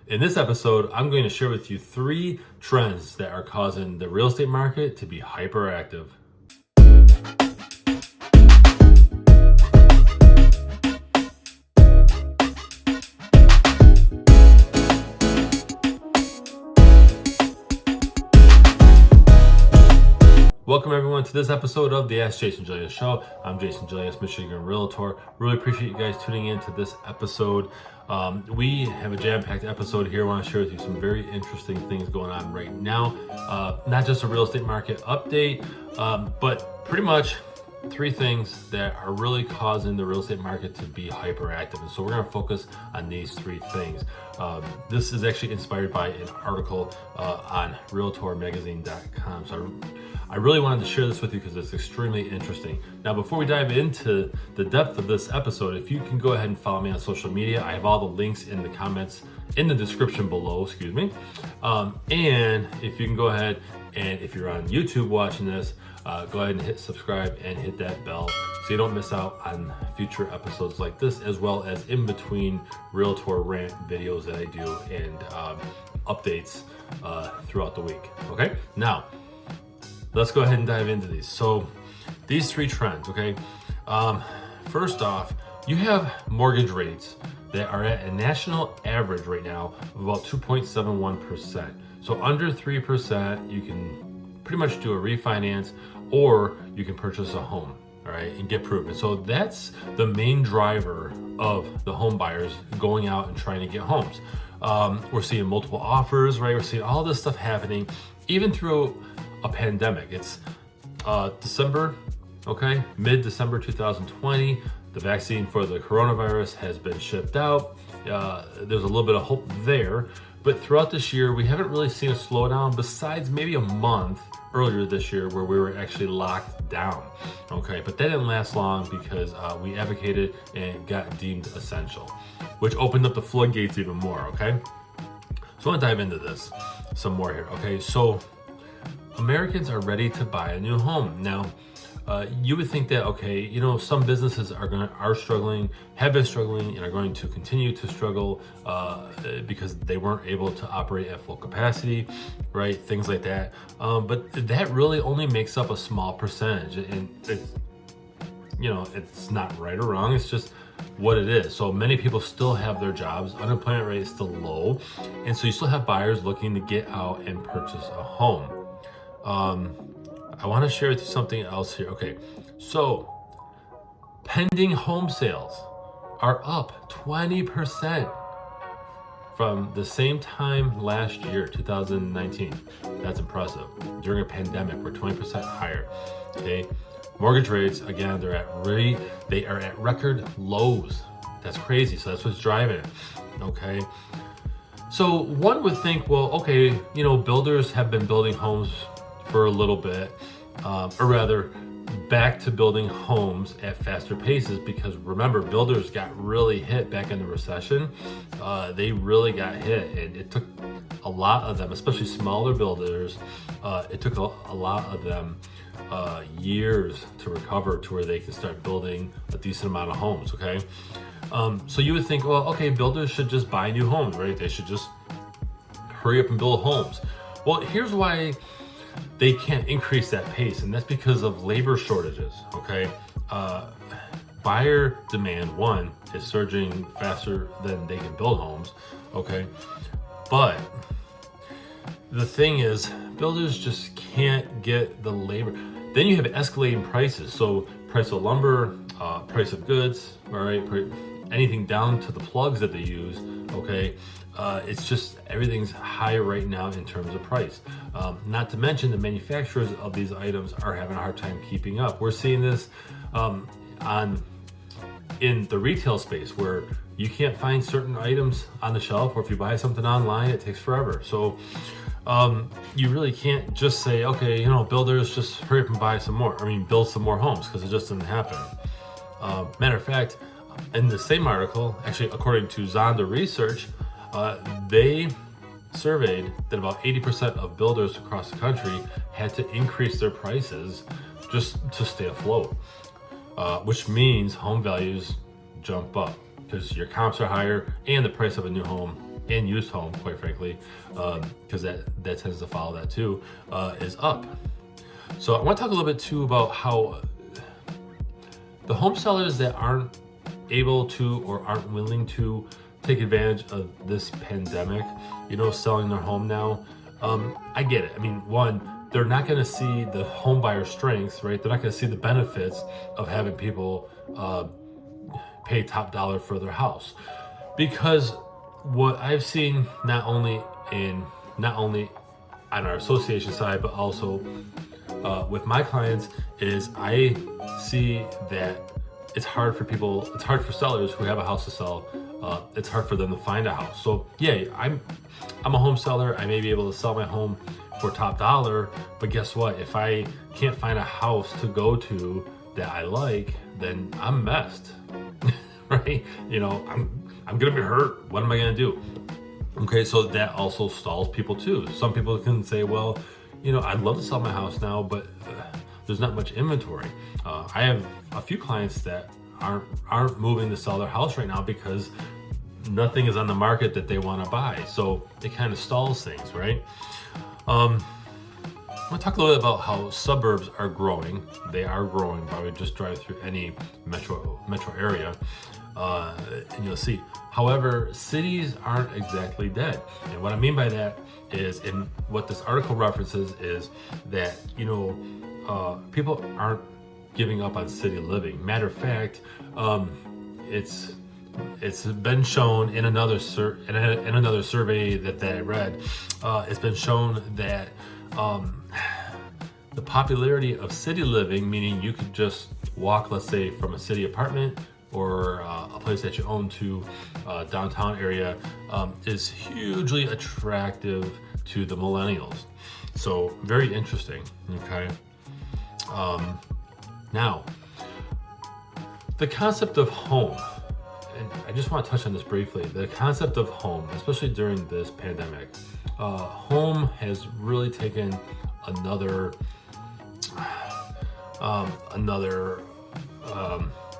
In this episode, I'm going to share with you 3 trends that are causing the real estate market to be hyperactive. Welcome everyone to this episode of the Ask Jason Gelios Show. I'm Jason Gelios, Michigan Realtor. Really appreciate you guys tuning in to this episode. We have a jam-packed episode here. I want to share with you some very interesting things going on right now. Not just a real estate market update, but pretty much 3 things that are really causing the real estate market to be hyperactive. And so we're going to focus on these 3 things. This is actually inspired by an article on REALTORmagazine.com. So I really wanted to share this with you because it's extremely interesting. Now, before we dive into the depth of this episode, if you can go ahead and follow me on social media, I have all the links in the comments, in the description below, and if you can go ahead and if you're on YouTube watching this, go ahead and hit subscribe and hit that bell so you don't miss out on future episodes like this, as well as in between Realtor rant videos that I do and updates throughout the week. Okay, now let's go ahead and dive into these. So these 3 trends, okay? First off, you have mortgage rates that are at a national average right now of about 2.71%. So under 3%, you can pretty much do a refinance or you can purchase a home, all right, and get proven. So that's the main driver of the home buyers going out and trying to get homes. We're seeing multiple offers, right? We're seeing all this stuff happening, even through a pandemic. It's December, okay, mid-December 2020. The vaccine for the coronavirus has been shipped out. There's a little bit of hope there, but throughout this year, we haven't really seen a slowdown besides maybe a month earlier this year where we were actually locked down, okay? But that didn't last long because we advocated and got deemed essential, which opened up the floodgates even more, okay? So I want to dive into this some more here, okay? So Americans are ready to buy a new home. Now, you would think that, okay, you know, some businesses are struggling, have been struggling, and are going to continue to struggle because they weren't able to operate at full capacity, right? Things like that. But that really only makes up a small percentage, and it's, you know, it's not right or wrong. It's just what it is. So many people still have their jobs. Unemployment rate is still low, and so you still have buyers looking to get out and purchase a home. I want to share with you something else here. Okay, so pending home sales are up 20% from the same time last year, 2019. That's impressive. During a pandemic, we're 20% higher. Okay, mortgage rates, again, they are at record lows. That's crazy. So that's what's driving it. Okay. So one would think, well, okay, you know, builders have been building homes for a little bit, or rather back to building homes at faster paces, because remember, builders got really hit back in the recession. They really got hit, and it took a lot of them, especially smaller builders, it took a lot of them years to recover to where they can start building a decent amount of homes, okay? So you would think, well, okay, builders should just buy new homes, right? They should just hurry up and build homes. Well, here's why they can't increase that pace, and that's because of labor shortages, okay? Buyer demand, one, is surging faster than they can build homes, okay? But the thing is, builders just can't get the labor. Then you have escalating prices, so price of lumber, price of goods, all right, anything down to the plugs that they use, okay? It's just everything's high right now in terms of price. Not to mention the manufacturers of these items are having a hard time keeping up. We're seeing this in the retail space where you can't find certain items on the shelf, or if you buy something online, it takes forever. So you really can't just say, okay, you know, builders, just hurry up and buy some more. I mean, build some more homes, because it just doesn't happen. Matter of fact, in the same article, actually, according to Zonda Research, they surveyed that about 80% of builders across the country had to increase their prices just to stay afloat, which means home values jump up because your comps are higher and the price of a new home and used home, quite frankly, because that tends to follow that too, is up. So I want to talk a little bit too about how the home sellers that aren't able to or aren't willing to take advantage of this pandemic, selling their home now. I get it. I mean, one, they're not going to see the home buyer strengths, right? They're not going to see the benefits of having people pay top dollar for their house, because what I've seen not only on our association side, but also with my clients, is I see that it's hard for sellers who have a house to sell. It's hard for them to find a house. So yeah, I'm a home seller. I may be able to sell my home for top dollar, but guess what? If I can't find a house to go to that I like, then I'm messed, right? I'm gonna be hurt. What am I gonna do? Okay, so that also stalls people too. Some people can say, well, I'd love to sell my house now, but there's not much inventory. I have a few clients that aren't moving to sell their house right now because nothing is on the market that they want to buy. So it kind of stalls things, right? I'm gonna talk a little bit about how suburbs are growing. They are growing. Probably just drive through any metro area, and you'll see. However, cities aren't exactly dead. And what I mean by that is, in what this article references, is that people aren't giving up on city living. Matter of fact, it's been shown in another survey that I read. It's been shown that the popularity of city living, meaning you could just walk, let's say, from a city apartment or a place that you own to downtown area, is hugely attractive to the millennials. So very interesting. Okay. Now, the concept of home, and I just want to touch on this briefly. The concept of home, especially during this pandemic, home has really taken another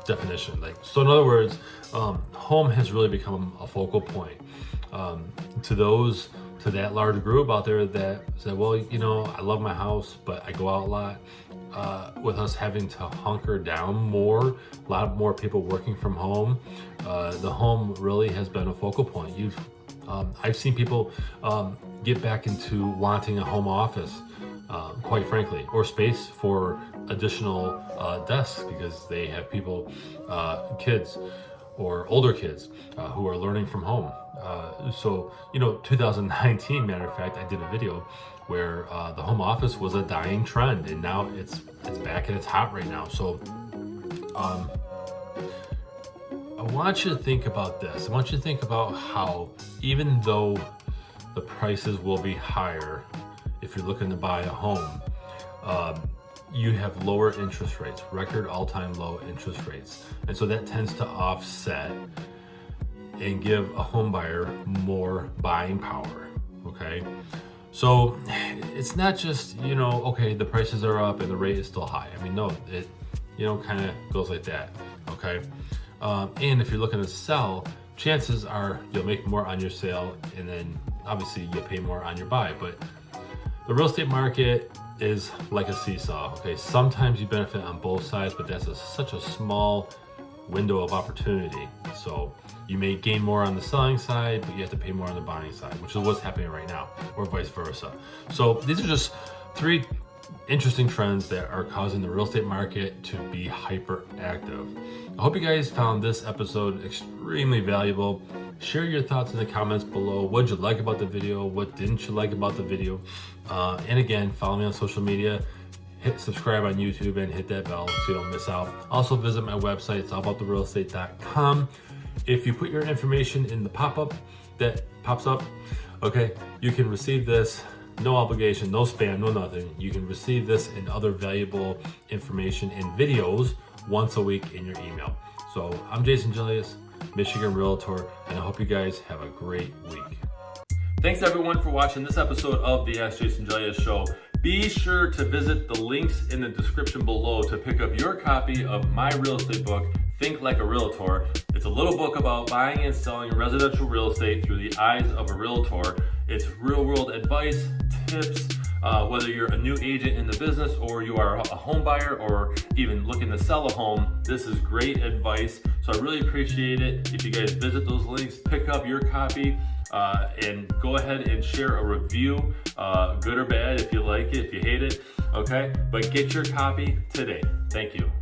definition. So in other words, home has really become a focal point to that large group out there that said, well, I love my house, but I go out a lot. With us having to hunker down more, a lot more people working from home, the home really has been a focal point. I've seen people get back into wanting a home office, quite frankly, or space for additional desks, because they have people, kids or older kids who are learning from home. So 2019, matter of fact, I did a video where the home office was a dying trend, and now it's back and it's hot right now. So I want you to think about this. I want you to think about how, even though the prices will be higher if you're looking to buy a home, you have lower interest rates, record all-time low interest rates. And so that tends to offset and give a home buyer more buying power, okay? So it's not just, okay, the prices are up and the rate is still high. I mean, no, it, kind of goes like that, okay? And if you're looking to sell, chances are you'll make more on your sale, and then obviously you'll pay more on your buy. But the real estate market is like a seesaw, okay? Sometimes you benefit on both sides, but that's such a small window of opportunity. So you may gain more on the selling side, but you have to pay more on the buying side, which is what's happening right now, or vice versa. So these are just three interesting trends that are causing the real estate market to be hyperactive. I hope you guys found this episode extremely valuable. Share your thoughts in the comments below. What did you like about the video? What didn't you like about the video? And again, follow me on social media. Hit subscribe on YouTube and hit that bell so you don't miss out. Also visit my website. It's allabouttherealestate.com. If you put your information in the pop-up that pops up, okay, you can receive this. No obligation, no spam, no nothing. You can receive this and other valuable information and videos once a week in your email. So I'm Jason Gelios, Michigan Realtor, and I hope you guys have a great week. Thanks everyone for watching this episode of the Ask Jason Gelios Show. Be sure to visit the links in the description below to pick up your copy of my real estate book, Think Like a Realtor. It's a little book about buying and selling residential real estate through the eyes of a realtor. It's real world advice, tips, whether you're a new agent in the business or you are a home buyer or even looking to sell a home. This is great advice. So I really appreciate it. If you guys visit those links, pick up your copy, and go ahead and share a review, good or bad, if you like it, if you hate it, okay? But get your copy today. Thank you.